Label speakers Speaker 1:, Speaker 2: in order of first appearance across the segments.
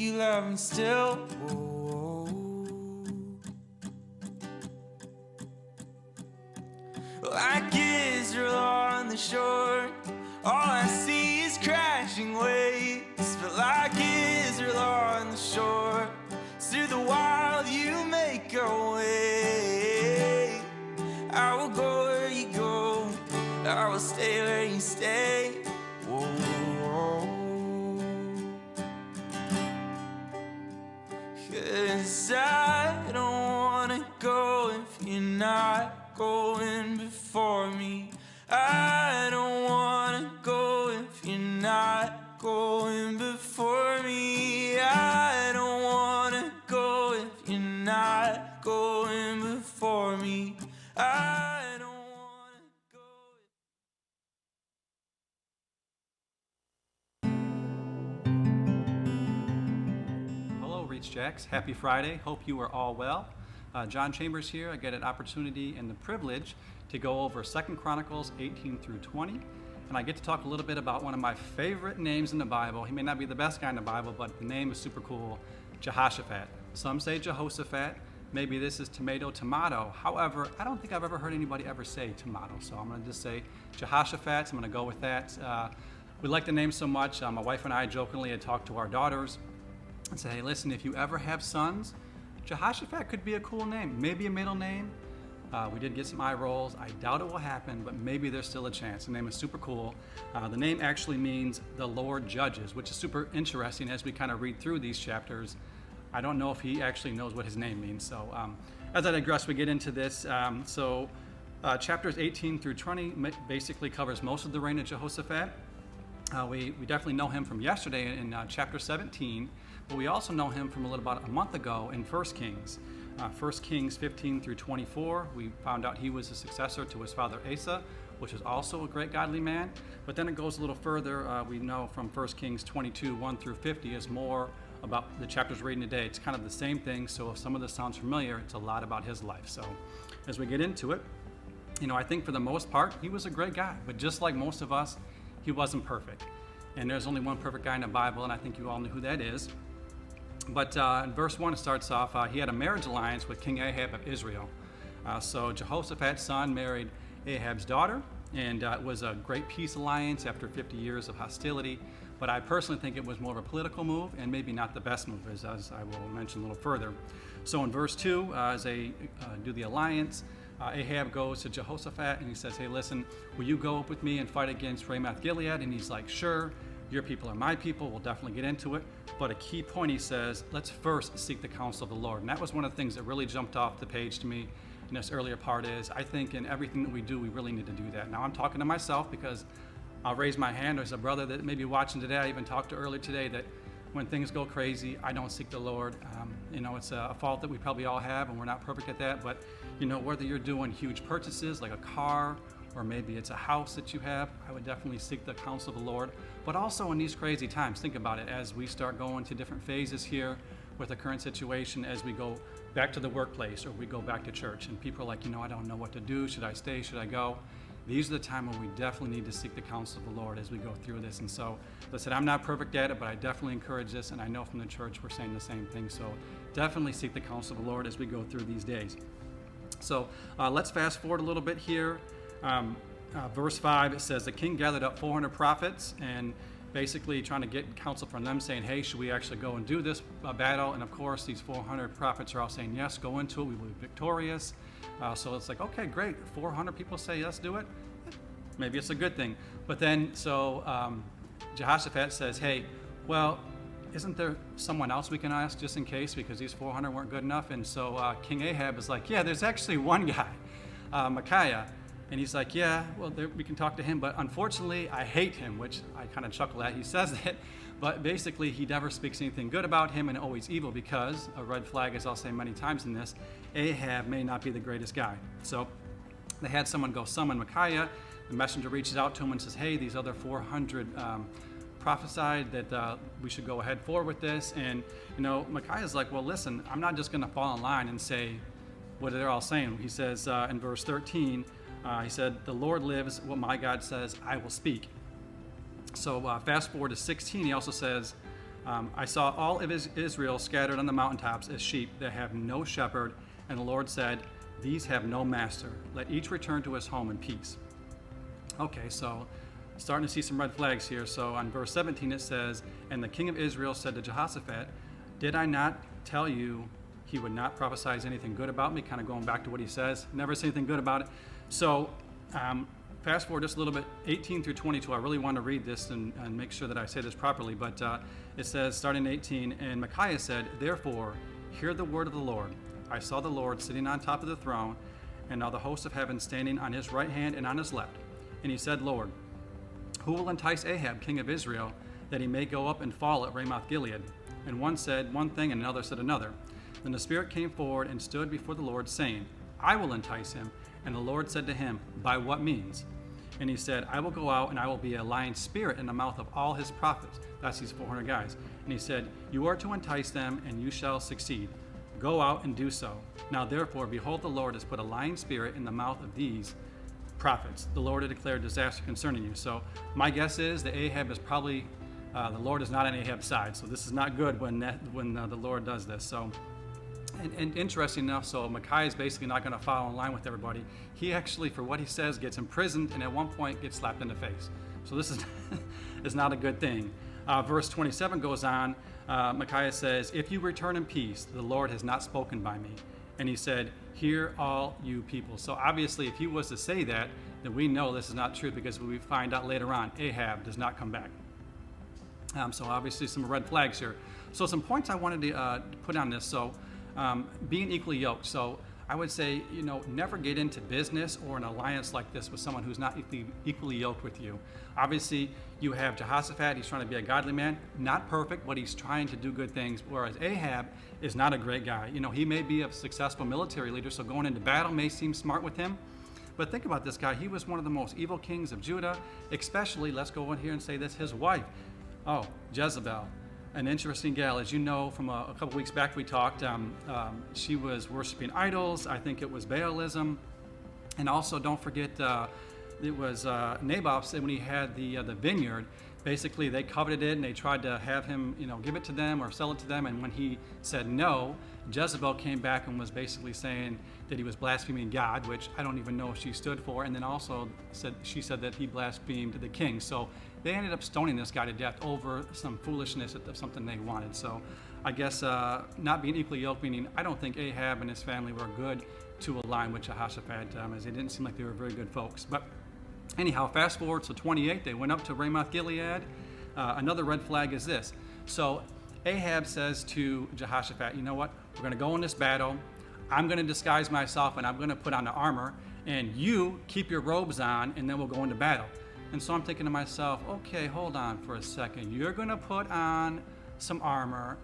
Speaker 1: you love me still. Whoa. Like Israel on the shore, all I see is crashing waves. But like Israel on the shore, through the wild you make a way. I will go where you go, I will stay where you stay. Whoa. 'Cause I don't wanna go if you're not going before me. I don't wanna go if you're not going before me. I don't wanna go if you're not going before me. I don't wanna go.
Speaker 2: Hello, Reach Jacks. Happy Friday. Hope you are all well. John Chambers here. I get an opportunity and the privilege to go over 2 Chronicles 18 through 20. And I get to talk a little bit about one of my favorite names in the Bible. He may not be the best guy in the Bible, but the name is super cool, Jehoshaphat. Some say Jehoshaphat. Maybe this is tomato. However, I don't think I've ever heard anybody ever say tomato. So I'm going to just say Jehoshaphat. I'm going to go with that. We like the name so much. My wife and I jokingly had talked to our daughters and said, hey, listen, if you ever have sons, Jehoshaphat could be a cool name, maybe a middle name. We did get some eye rolls. I doubt it will happen, but maybe there's still a chance. The name is super cool. The name actually means the Lord judges, which is super interesting as we kind of read through these chapters. I don't know if he actually knows what his name means. So as I digress, we get into this. Chapters 18 through 20 basically covers most of the reign of Jehoshaphat. We definitely know him from yesterday in chapter 17, but we also know him from about a month ago in 1 Kings. 1 Kings 15 through 24, we found out he was a successor to his father Asa, which is also a great godly man. But then it goes a little further. We know from 1 Kings 22, 1 through 50 is more about the chapters we're reading today. It's kind of the same thing, so if some of this sounds familiar, it's a lot about his life. So as we get into it, I think for the most part, he was a great guy. But just like most of us, he wasn't perfect. And there's only one perfect guy in the Bible, and I think you all know who that is. But in verse 1, it starts off, he had a marriage alliance with King Ahab of Israel. So Jehoshaphat's son married Ahab's daughter, and it was a great peace alliance after 50 years of hostility. But I personally think it was more of a political move and maybe not the best move, as I will mention a little further. So in verse 2, as they do the alliance, Ahab goes to Jehoshaphat and he says, hey, listen, will you go up with me and fight against Ramoth Gilead? And he's like, sure, your people are my people. We'll definitely get into it. But a key point, he says, let's first seek the counsel of the Lord. And that was one of the things that really jumped off the page to me in this earlier part is, I think in everything that we do, we really need to do that. Now I'm talking to myself because I'll raise my hand. There's a brother that may be watching today. I even talked to earlier today that when things go crazy, I don't seek the Lord. It's a fault that we probably all have, and we're not perfect at that. But, whether you're doing huge purchases like a car, or maybe it's a house that you have, I would definitely seek the counsel of the Lord. But also in these crazy times, think about it, as we start going to different phases here with the current situation, as we go back to the workplace or we go back to church, and people are like, I don't know what to do. Should I stay? Should I go? These are the time when we definitely need to seek the counsel of the Lord as we go through this. And so, listen, I'm not perfect at it, but I definitely encourage this, and I know from the church we're saying the same thing. So definitely seek the counsel of the Lord as we go through these days. So let's fast forward a little bit here. Verse 5, it says, the king gathered up 400 prophets and basically trying to get counsel from them, saying, hey, should we actually go and do this battle? And of course, these 400 prophets are all saying, yes, go into it. We will be victorious. So it's like, okay, great. 400 people say, yes, do it. Maybe it's a good thing. But then, Jehoshaphat says, hey, well, isn't there someone else we can ask just in case, because these 400 weren't good enough? And so King Ahab is like, yeah, there's actually one guy, Micaiah. And he's like, yeah, well, we can talk to him, but unfortunately, I hate him, which I kind of chuckle at. He says that, but basically, he never speaks anything good about him and always evil, because a red flag, as I'll say many times in this, Ahab may not be the greatest guy. So they had someone go summon Micaiah. The messenger reaches out to him and says, hey, these other 400 prophesied that we should go ahead forward with this. And, Micaiah's like, well, listen, I'm not just going to fall in line and say what they're all saying. He says in verse 13, he said, the Lord lives, what my God says, I will speak. So fast forward to 16, he also says, I saw all of Israel scattered on the mountaintops as sheep that have no shepherd, and the Lord said, these have no master. Let each return to his home in peace. Okay, so starting to see some red flags here. So on verse 17 it says, and the king of Israel said to Jehoshaphat, did I not tell you he would not prophesy anything good about me? Kind of going back to what he says, never say anything good about it. So fast forward just a little bit, 18 through 22. I really want to read this and make sure that I say this properly, but it says, starting 18, and Micaiah said, therefore, hear the word of the Lord. I saw the Lord sitting on top of the throne, and all the hosts of heaven standing on his right hand and on his left. And he said, Lord, who will entice Ahab, king of Israel, that he may go up and fall at Ramoth Gilead? And one said one thing, and another said another. Then the Spirit came forward and stood before the Lord, saying, I will entice him. And the Lord said to him, by what means? And he said, I will go out, and I will be a lying spirit in the mouth of all his prophets. That's these 400 guys. And he said, you are to entice them, and you shall succeed. Go out and do so. Now therefore, behold, the Lord has put a lying spirit in the mouth of these prophets. The Lord had declared disaster concerning you. So my guess is that Ahab is probably, the Lord is not on Ahab's side. So this is not good when the Lord does this. So, and interesting enough, so Micaiah is basically not going to follow in line with everybody. He actually, for what he says, gets imprisoned and at one point gets slapped in the face. So this is not a good thing. Verse 27 goes on. Micaiah says, if you return in peace, the Lord has not spoken by me. And he said, hear all you people. So obviously, if he was to say that, then we know this is not true, because we find out later on, Ahab does not come back. So obviously some red flags here. So some points I wanted to put on this. So being equally yoked. So I would say, never get into business or an alliance like this with someone who's not equally yoked with you. Obviously, you have Jehoshaphat. He's trying to be a godly man. Not perfect, but he's trying to do good things. Whereas Ahab is not a great guy. He may be a successful military leader, so going into battle may seem smart with him. But think about this guy. He was one of the most evil kings of Judah, especially, let's go in here and say this, his wife. Oh, Jezebel. An interesting gal. As you know, from a couple weeks back we talked, she was worshiping idols. I think it was Baalism. And also, don't forget, it was Naboth's, when he had the vineyard. Basically, they coveted it and they tried to have him, give it to them or sell it to them. And when he said no, Jezebel came back and was basically saying that he was blaspheming God, which I don't even know if she stood for. And then also she said that he blasphemed the king. So they ended up stoning this guy to death over some foolishness of something they wanted. So I guess not being equally yoked, meaning I don't think Ahab and his family were good to align with Jehoshaphat, as they didn't seem like they were very good folks. But anyhow, fast forward to 28, they went up to Ramoth Gilead. Another red flag is this. So Ahab says to Jehoshaphat, you know what? We're going to go in this battle. I'm going to disguise myself and I'm going to put on the armor, and you keep your robes on, and then we'll go into battle. And so I'm thinking to myself, okay, hold on for a second. You're going to put on some armor.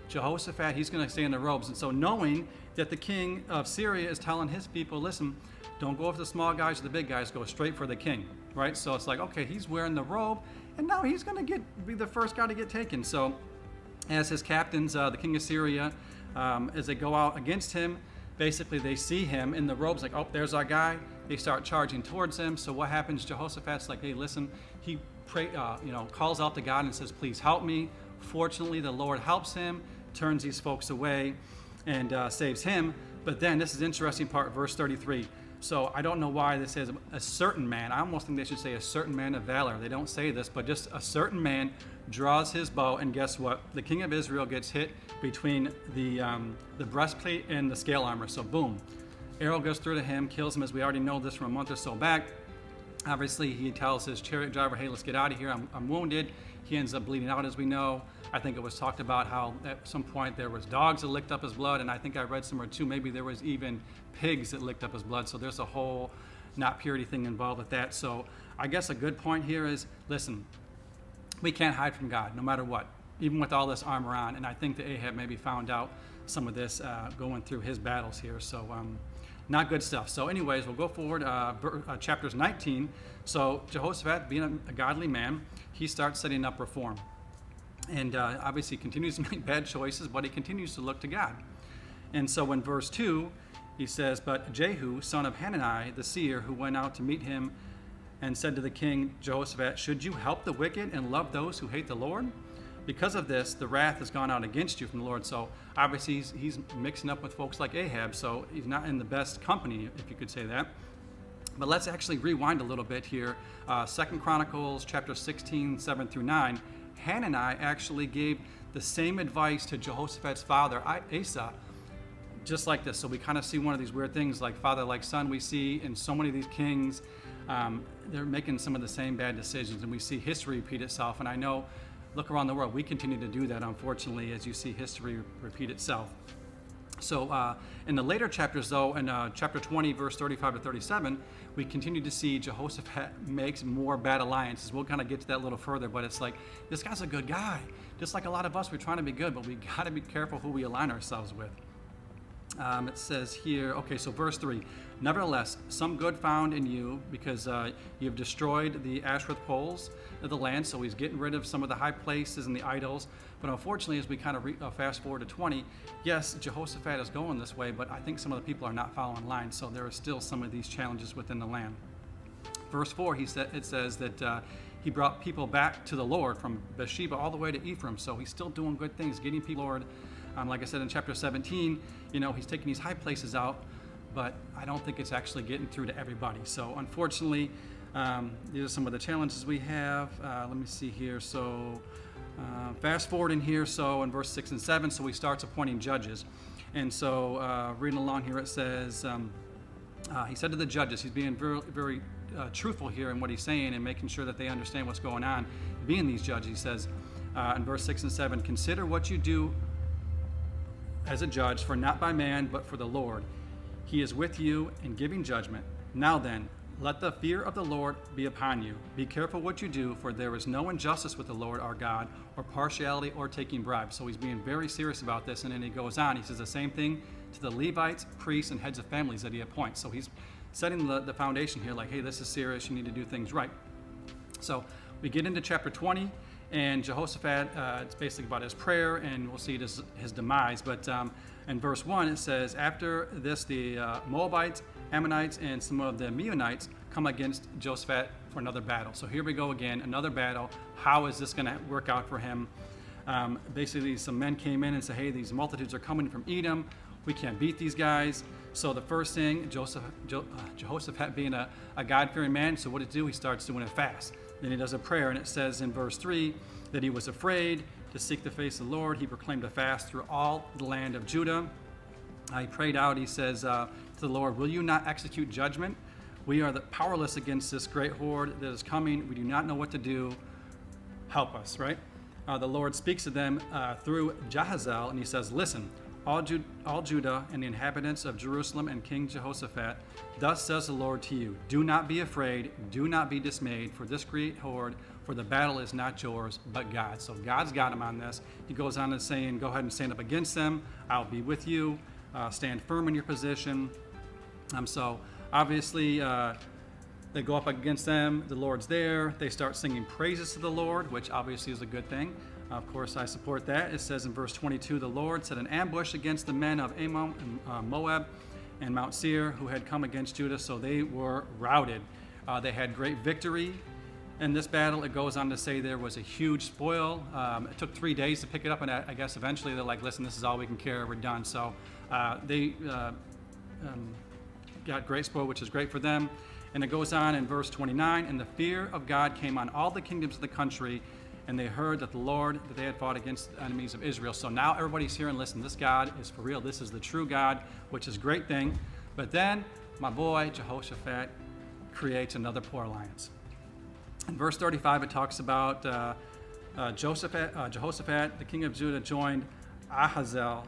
Speaker 2: Jehoshaphat, he's going to stay in the robes. And so knowing that the king of Syria is telling his people, listen, don't go for the small guys or the big guys, go straight for the king, right? So it's like, okay, he's wearing the robe, and now he's going to be the first guy to get taken. So as his captains, the king of Syria, as they go out against him, basically they see him in the robes, like, oh, there's our guy. They start charging towards him. So what happens? Jehoshaphat's like, hey, listen. He calls out to God and says, please help me. Fortunately, the Lord helps him, turns these folks away, and saves him. But then this is the interesting part, verse 33. So I don't know why this says a certain man. I almost think they should say a certain man of valor. They don't say this, but just a certain man draws his bow, and guess what? The king of Israel gets hit between the breastplate and the scale armor. So boom, arrow goes through to him, kills him, as we already know this from a month or so back. Obviously, he tells his chariot driver, hey, let's get out of here. I'm wounded. He ends up bleeding out, as we know. I think it was talked about how at some point there was dogs that licked up his blood, and I think I read somewhere too, maybe there was even pigs that licked up his blood. So there's a whole not purity thing involved with that. So I guess a good point here is, listen, we can't hide from God no matter what, even with all this armor on. And I think that Ahab maybe found out some of this going through his battles here. So not good stuff. So anyways, we'll go forward, chapters 19. So Jehoshaphat, being a godly man, he starts setting up reform. And obviously continues to make bad choices, but he continues to look to God. And so in verse 2, he says, but Jehu, son of Hanani, the seer, who went out to meet him, and said to the king Jehoshaphat, should you help the wicked and love those who hate the Lord? because of this, the wrath has gone out against you from the Lord. So obviously he's mixing up with folks like Ahab, so he's not in the best company, if you could say that. But let's actually rewind a little bit here. 2 Chronicles chapter 16, 7 through 9. Hanani actually gave the same advice to Jehoshaphat's father, Asa, just like this. So we kind of see one of these weird things like father, like son, we see in so many of these kings. They're making some of the same bad decisions, and we see history repeat itself. And I know, look around the world, we continue to do that, unfortunately, as you see history repeat itself. So in the later chapters, though, in chapter 20, verse 35 to 37, we continue to see Jehoshaphat makes more bad alliances. We'll kind of get to that a little further, but it's like, this guy's a good guy. Just like a lot of us, we're trying to be good, but we got to be careful who we align ourselves with. It says here, okay, so verse 3, nevertheless, some good found in you, because you have destroyed the Asherah poles of the land. So he's getting rid of some of the high places and the idols. But unfortunately, as we kind of fast forward to 20, yes, Jehoshaphat is going this way, but I think some of the people are not following line. So there are still some of these challenges within the land. Verse 4, it says that he brought people back to the Lord from Beersheba all the way to Ephraim. So he's still doing good things, getting people, Lord. Like I said in chapter 17, he's taking these high places out, but I don't think it's actually getting through to everybody. So unfortunately, these are some of the challenges we have. Let me see here. So fast forward in here. So in verse 6 and 7, so he starts appointing judges. And so reading along here, it says, he said to the judges, he's being very, very truthful here in what he's saying and making sure that they understand what's going on. Being these judges, he says in verse 6 and 7, consider what you do as a judge, for not by man, but for the Lord. He is with you in giving judgment. Now then, let the fear of the Lord be upon you. Be careful what you do, for there is no injustice with the Lord our God, or partiality, or taking bribes. So he's being very serious about this, and then he goes on. He says the same thing to the Levites, priests, and heads of families that he appoints. So he's setting the foundation here, like, hey, this is serious. You need to do things right. So we get into chapter 20. And Jehoshaphat, it's basically about his prayer, and we'll see his demise. But in verse 1, it says, after this, the Moabites, Ammonites, and some of the Meunites come against Jehoshaphat for another battle. So here we go again, another battle. How is this going to work out for him? Basically, some men came in and said, hey, these multitudes are coming from Edom. We can't beat these guys. So the first thing, Jehoshaphat being a God-fearing man, so what does he do? He starts doing a fast. Then he does a prayer, and it says in verse 3 that he was afraid to seek the face of the Lord. He proclaimed a fast through all the land of Judah. He prayed out, he says to the Lord, will you not execute judgment? We are powerless against this great horde that is coming. We do not know what to do. Help us, right? The Lord speaks to them through Jahaziel, and he says, listen, all Judah and the inhabitants of Jerusalem and King Jehoshaphat, thus says the Lord to you, do not be afraid, do not be dismayed for this great horde, for the battle is not yours, but God. So God's got him on this. He goes on to saying, go ahead and stand up against them. I'll be with you. Stand firm in your position. So obviously, they go up against them. The Lord's there. They start singing praises to the Lord, which obviously is a good thing. Of course, I support that. It says in verse 22, the Lord set an ambush against the men of Ammon and Moab and Mount Seir who had come against Judah, so they were routed. They had great victory in this battle. It goes on to say there was a huge spoil. It took 3 days to pick it up, and I guess eventually they're like, listen, this is all we can carry. We're done. So they got great spoil, which is great for them. And it goes on in verse 29, and the fear of God came on all the kingdoms of the country, and they heard that the Lord, that they had fought against the enemies of Israel. So now everybody's here and listen, this God is for real. This is the true God, which is a great thing. But then my boy Jehoshaphat creates another poor alliance. In verse 35, it talks about Jehoshaphat, the king of Judah, joined Ahaziah,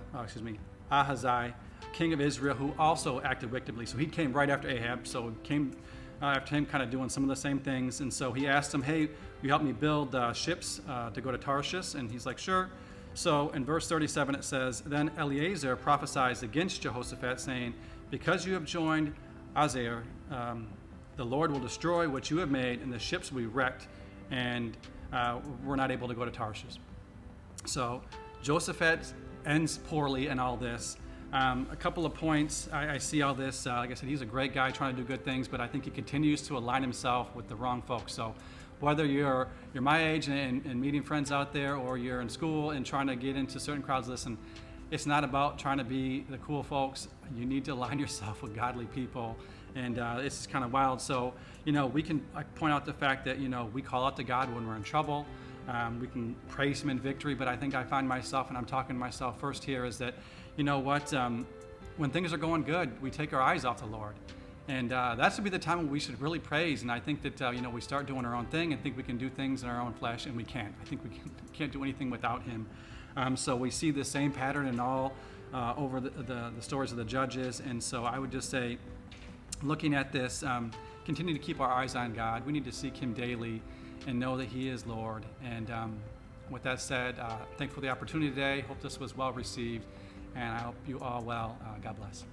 Speaker 2: king of Israel, who also acted wickedly. So he came right after Ahab, so came after him kind of doing some of the same things. And so he asked him, hey, will you help me build ships to go to Tarshish? And he's like, sure. So in verse 37 it says, then Eleazar prophesied against Jehoshaphat, saying, because you have joined Azer, the Lord will destroy what you have made, and the ships will be wrecked, and we're not able to go to Tarshish. So Jehoshaphat ends poorly in all this. A couple of points. I see all this. Like I said, he's a great guy trying to do good things, but I think he continues to align himself with the wrong folks. So whether you're my age and meeting friends out there, or you're in school and trying to get into certain crowds, listen, it's not about trying to be the cool folks. You need to align yourself with godly people. And it's kind of wild. So, we can point out the fact that, we call out to God when we're in trouble. We can praise Him in victory. But I think I find myself, and I'm talking to myself first here, is that, when things are going good, we take our eyes off the Lord. And that should be the time when we should really praise. And I think that, we start doing our own thing and think we can do things in our own flesh, and we can't. I think we can't do anything without Him. So we see the same pattern in all over the stories of the judges. And so I would just say, looking at this, continue to keep our eyes on God. We need to seek Him daily and know that He is Lord. And with that said, thanks for the opportunity today. Hope this was well received, and I hope you all well. God bless.